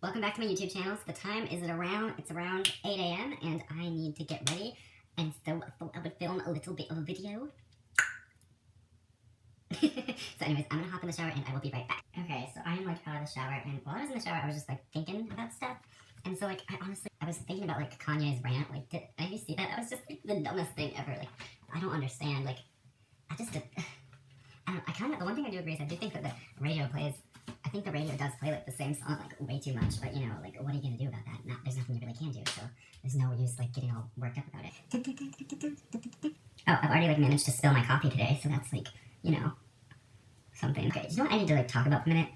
Welcome back to my YouTube channel. So the time is around 8 a.m. and I need to get ready, and so I thought I would film a little bit of a video. So anyways, I'm gonna hop in the shower and I will be right back. Okay, so I am like out of the shower, and while I was in the shower I was just like thinking about stuff. And so like I was thinking about like Kanye's rant. Like, did you see that? That was just like the dumbest thing ever. Like, I don't understand. Like, I kind of, the one thing I do agree is I do think that the radio plays, I think the radio does play like the same song like way too much, but you know, like what are you gonna do about that? There's nothing you really can do, so there's no use like getting all worked up about it. Oh, I've already like managed to spill my coffee today, so that's like, you know, something. Okay, do you know what I need to like talk about for a minute?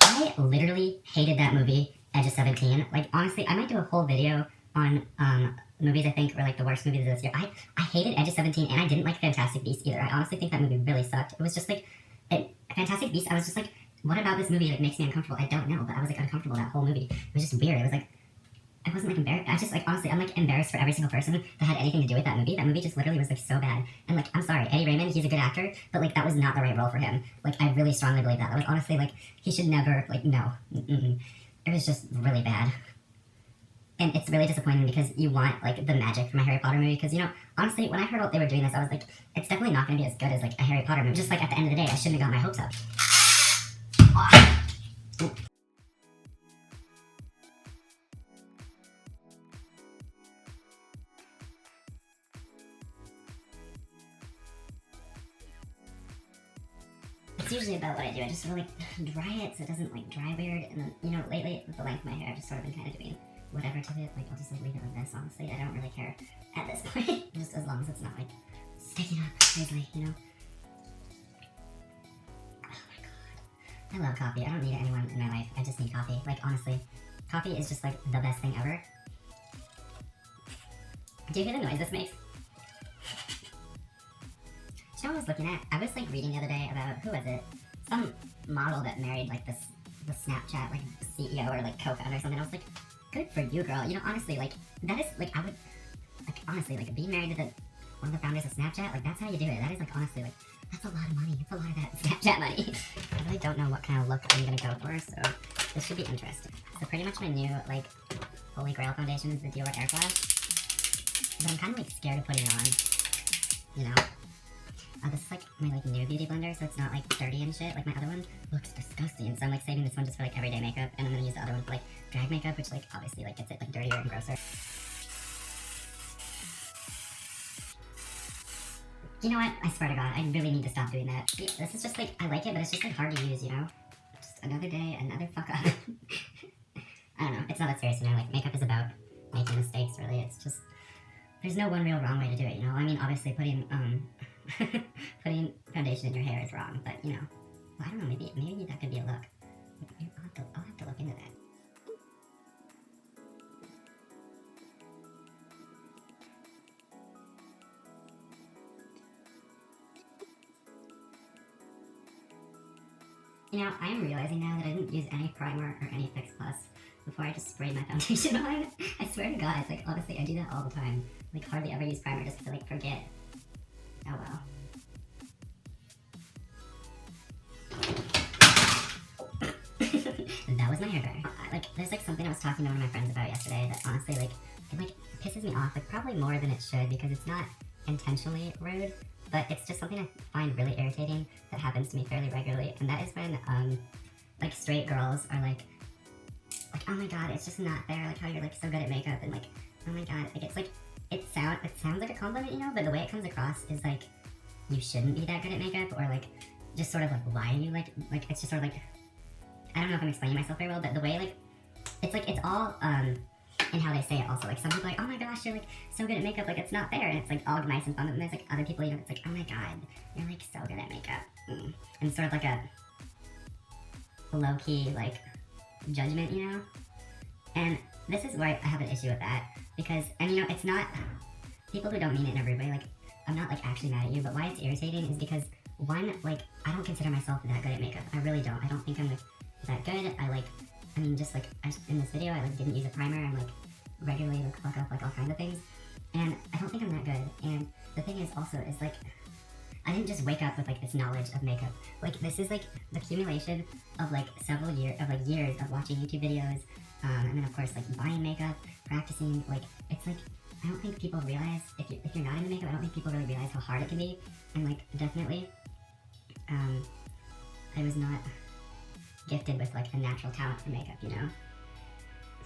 I literally hated that movie, Edge of 17. Like, honestly, I might do a whole video on movies I think were like the worst movies of this year. I hated Edge of 17, and I didn't like Fantastic Beasts either. I honestly think that movie really sucked. It was just like, Fantastic Beasts, I was just like, what about this movie like makes me uncomfortable? I don't know, but I was like uncomfortable that whole movie. It was just weird. It was like, I wasn't like embarrassed. I just like, honestly, I'm like embarrassed for every single person that had anything to do with that movie. That movie just literally was like so bad. And like, I'm sorry, Eddie Raymond, he's a good actor, but like that was not the right role for him. Like, I really strongly believe that. That was honestly like, he should never, like, no. It was just really bad. And it's really disappointing because you want like the magic from a Harry Potter movie. Because, you know, honestly, when I heard what they were doing this, I was like, it's definitely not going to be as good as like a Harry Potter movie. Just like at the end of the day, I shouldn't have got my hopes up. It's usually about what I do. I just really dry it so it doesn't like dry weird. And then, you know, lately with the length of my hair, I've just sort of been kind of doing whatever to it. Like, I'll just like leave it like this, honestly. I don't really care at this point. Just as long as it's not like sticking up crazily, you know? Oh my god. I love coffee. I don't need anyone in my life. I just need coffee. Like, honestly, coffee is just like the best thing ever. Do you hear the noise this makes? You know what I was looking at? I was like reading the other day about, who was it? Some model that married like the Snapchat like CEO or like co-founder or something. I was like, good for you, girl. You know, honestly, like that is like, I would like, honestly, like being married to one of the founders of Snapchat, like that's how you do it. That is like, honestly, like that's a lot of money. It's a lot of that Snapchat money. I really don't know what kind of look I'm gonna go for, so this should be interesting. So pretty much my new like holy grail foundation is the Dior Air Flash, but I'm kind of like scared of putting it on, you know. This is like my like new beauty blender, so it's not like dirty and shit. Like my other one looks disgusting, so I'm like saving this one just for like everyday makeup, and I'm gonna use the other one for like drag makeup, which like obviously like gets it like dirtier and grosser. You know what? I swear to God, I really need to stop doing that. This is just like, I like it, but it's just like hard to use, you know? Just another day, another fuck up. I don't know, it's not that serious, you know? Like, makeup is about making mistakes, really. It's just, there's no one real wrong way to do it, you know? I mean, obviously putting putting foundation in your hair is wrong, but you know, well, I don't know, maybe that could be a look. I'll have to look into that. You know, I am realizing now that I didn't use any primer or any Fix Plus before I just sprayed my foundation on. I swear to God, like honestly, I do that all the time. Like hardly ever use primer just to like forget. Oh well. That was my hair dryer. Like, there's like something I was talking to one of my friends about yesterday that honestly like, it like pisses me off, like probably more than it should, because it's not intentionally rude, but it's just something I find really irritating that happens to me fairly regularly, and that is when like straight girls are like, oh my god, it's just not fair, like how you're like so good at makeup, and like, oh my god, like it's like, it sounds like a compliment, you know, but the way it comes across is like, you shouldn't be that good at makeup, or like, just sort of like, why are you like it's just sort of like, I don't know if I'm explaining myself very well, but the way like, it's all in how they say it also. Like some people are like, oh my gosh, you're like so good at makeup, like it's not fair, and it's like all nice and fun, and there's like other people, you know, it's like, oh my god, you're like so good at makeup. And sort of like a low-key like judgment, you know? And this is why I have an issue with that, because, and you know, it's not, people who don't mean it in a rude way, like, I'm not like actually mad at you, but why it's irritating is because, one, like, I don't consider myself that good at makeup. I really don't. I don't think I'm like that good. I mean, just like in this video, I like didn't use a primer. I'm like regularly like fuck up like all kinds of things, and I don't think I'm that good. And the thing is also is like, I didn't just wake up with like this knowledge of makeup. Like this is like the accumulation of like several years of watching YouTube videos, and then of course like buying makeup, practicing. Like it's like I don't think people realize if you're not into makeup, I don't think people really realize how hard it can be. And like definitely, I was not gifted with like a natural talent for makeup, you know.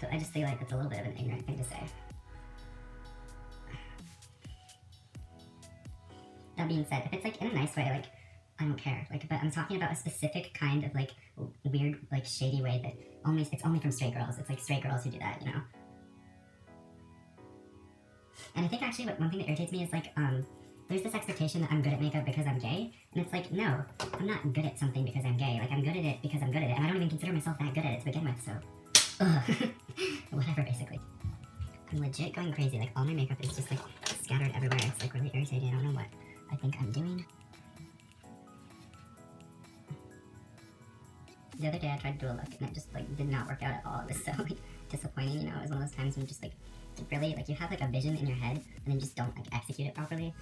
So I just feel like it's a little bit of an ignorant thing to say. That being said, if it's like in a nice way, like I don't care. Like, but I'm talking about a specific kind of like weird, like shady way that it's only from straight girls. It's like straight girls who do that, you know. And I think actually one thing that irritates me is like there's this expectation that I'm good at makeup because I'm gay, and it's like no, I'm not good at something because I'm gay. Like I'm good at it because I'm good at it, and I don't even consider myself that good at it to begin with. So, whatever, basically. I'm legit going crazy. Like all my makeup is just like scattered everywhere. It's like really irritating. I don't know what I think I'm doing. The other day I tried to do a look and it just like did not work out at all. It was so like disappointing, you know. It was one of those times when you just like really like you have like a vision in your head and then you just don't like execute it properly.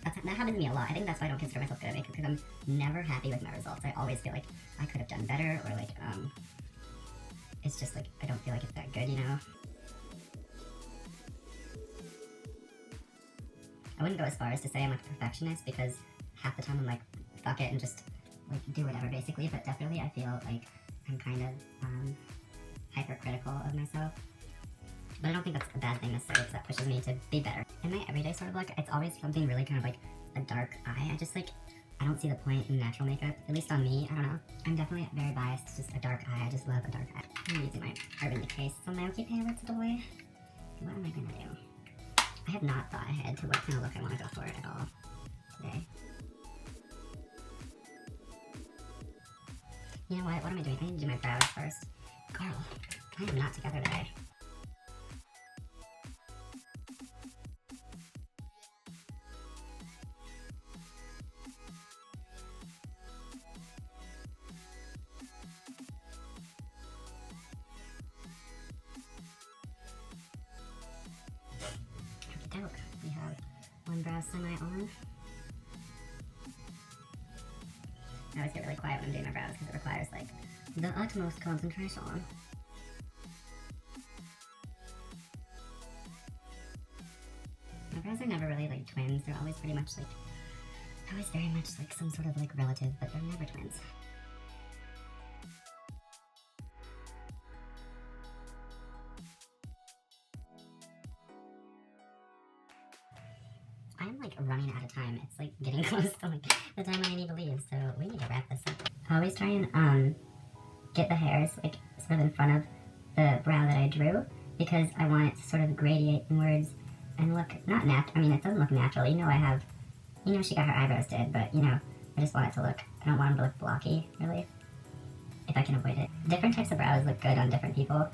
That happened to me a lot. I think that's why I don't consider myself good at makeup, because I'm never happy with my results. I always feel like I could have done better, or like it's just like I don't feel like it's that good, you know. I wouldn't go as far as to say I'm like a perfectionist, because half the time I'm like, fuck it and just like do whatever basically, but definitely I feel like I'm kind of hypercritical of myself. But I don't think that's a bad thing necessarily, because that pushes me to be better. In my everyday sort of look, it's always something really kind of like a dark eye. I don't see the point in natural makeup, at least on me, I don't know. I'm definitely very biased, it's just a dark eye, I just love a dark eye. I'm using my Urban Decay Milky Palette toy. What am I gonna do? I have not thought ahead to what kind of look I want to go for at all today. You know what am I doing? I need to do my brows first. Girl, I am not together today. We have one brow semi on. I always get really quiet when I'm doing my brows because it requires like the utmost concentration. My brows are never really like twins. They're always pretty much like, always very much like some sort of like relative, but they're never twins. I'm like running out of time. It's like getting close to like the time I need to leave, so we need to wrap this up. I always try and get the hairs like sort of in front of the brow that I drew, because I want it to sort of gradiate inwards and look not natural. I mean, it doesn't look natural. You know, she got her eyebrows did, but you know, I just want it to look, I don't want them to look blocky, really, if I can avoid it. Different types of brows look good on different people.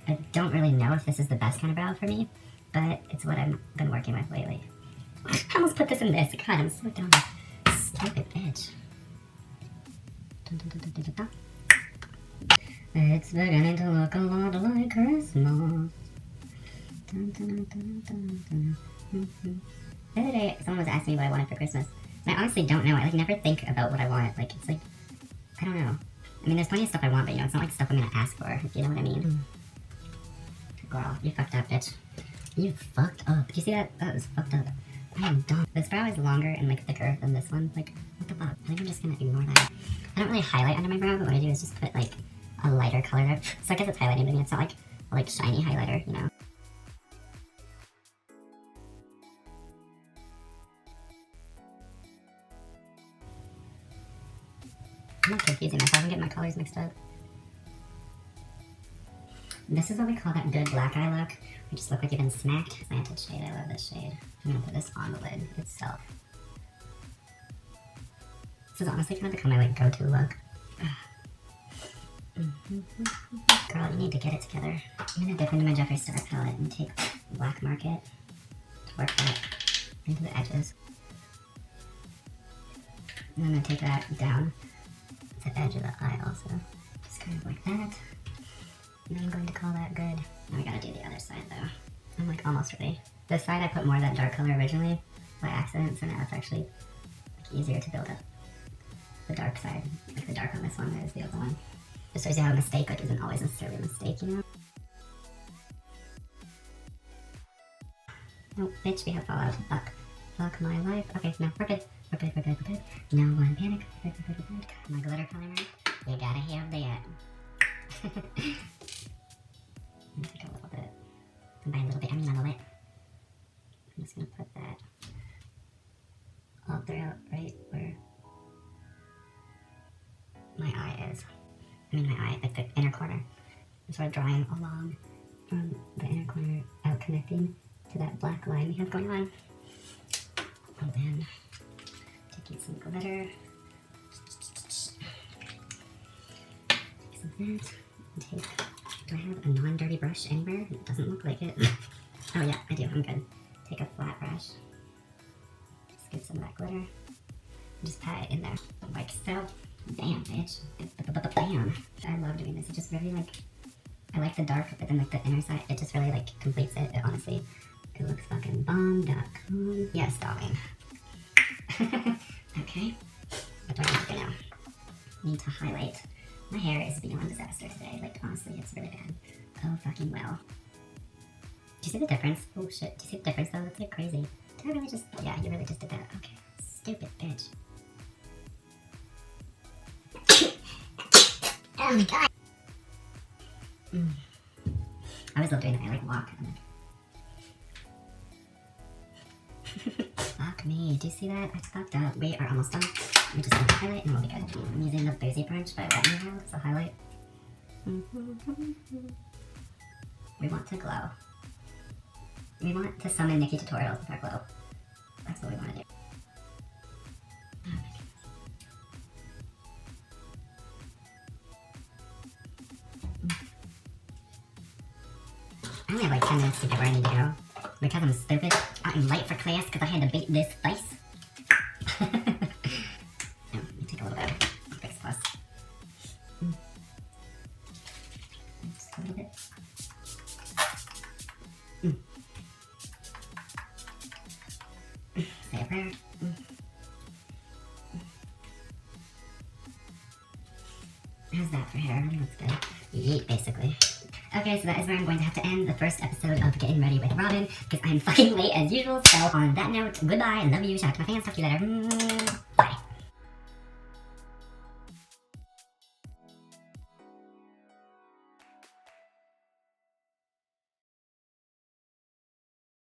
I don't really know if this is the best kind of brow for me, but it's what I've been working with lately. I almost put this in this. God, I'm so dumb. Stupid bitch. It's beginning to look a lot like Christmas. The other day, someone was asking me what I wanted for Christmas. And I honestly don't know. I like never think about what I want. Like, it's like, I don't know. I mean, there's plenty of stuff I want, but you know, it's not like stuff I'm gonna ask for, if you know what I mean. Girl, you fucked up, bitch. You fucked up. Did you see that? That was fucked up. I am done. This brow is longer and like thicker than this one. Like, what the fuck? I think I'm just gonna ignore that. I don't really highlight under my brow, but what I do is just put like a lighter color there. So I guess it's highlighting, but I mean, it's not like a like shiny highlighter, you know? I'm not confusing myself. I'm getting my colors mixed up. This is what we call that good black eye look. You just look like you've been smacked. Slanted shade, I love this shade. I'm gonna put this on the lid itself. This is honestly gonna become my like go-to look. Girl, you need to get it together. I'm gonna dip into my Jeffree Star palette and take Black Market to work that into the edges. And I'm gonna take that down to the edge of the eye also. Just kind of like that. And then I'm going to call that good. Now we gotta do the other side though. I'm like almost ready. This side I put more of that dark color originally by accident, so now it's actually like easier to build up the dark side. Like the dark on this one is the other one. Just shows you how a mistake like isn't always necessarily a mistake, you know? No, bitch, we have fallout. Fuck my life. Okay, no, we're good. We're good. No one panic. We're good. My glitter primer. You gotta have that. I'm gonna take a little bit. By a little bit, I mean a little bit. I'm just gonna put that all throughout right where my eye is. I mean my eye, like the inner corner. I'm sort of drawing along from the inner corner out, connecting to that black line we have going on. And then taking some glitter. Take some of that. And do I have a non-dirty brush anywhere? It doesn't look like it. Oh yeah, I do, I'm good. Take a flat brush. Just get some of that glitter. And just pat it in there. Like so. Damn, bitch. Bam. I love doing this. It just really like, I like the dark, but then like the inner side, it just really like completes it. It honestly, it looks fucking bomb.com. Yes, darling. Okay. What do I need to do now? Need to highlight. My hair is beyond disaster today. Like, honestly, it's really bad. Oh, fucking well. Do you see the difference? Oh, shit. Do you see the difference, though? That's, like, crazy. Did I really just... Yeah, you really just did that. Okay. Stupid bitch. Oh, my God. I always love doing that. I, like, walk. Fuck me. Do you see that? I fucked up. We are almost done. I'm just gonna highlight and we'll be good. I'm using the Boozy Brunch by Wet n Wild as a highlight. We want to glow. We want to summon Nikki tutorials with our glow. That's what we want to do. Oh my goodness. I only have like 10 minutes to get where I need to go. Because I'm stupid. I'm late for class because I had to beat this face. No, let me take a little bit of Fix Plus. Just a little bit. Say a prayer. How's that for hair? I think that's good. Yeet, basically. Okay, so that is where I'm going to have to end the first episode of Getting Ready with Robin, because I'm fucking late as usual. So on that note, goodbye, I love you, shout out to my fans, talk to you later. Bye.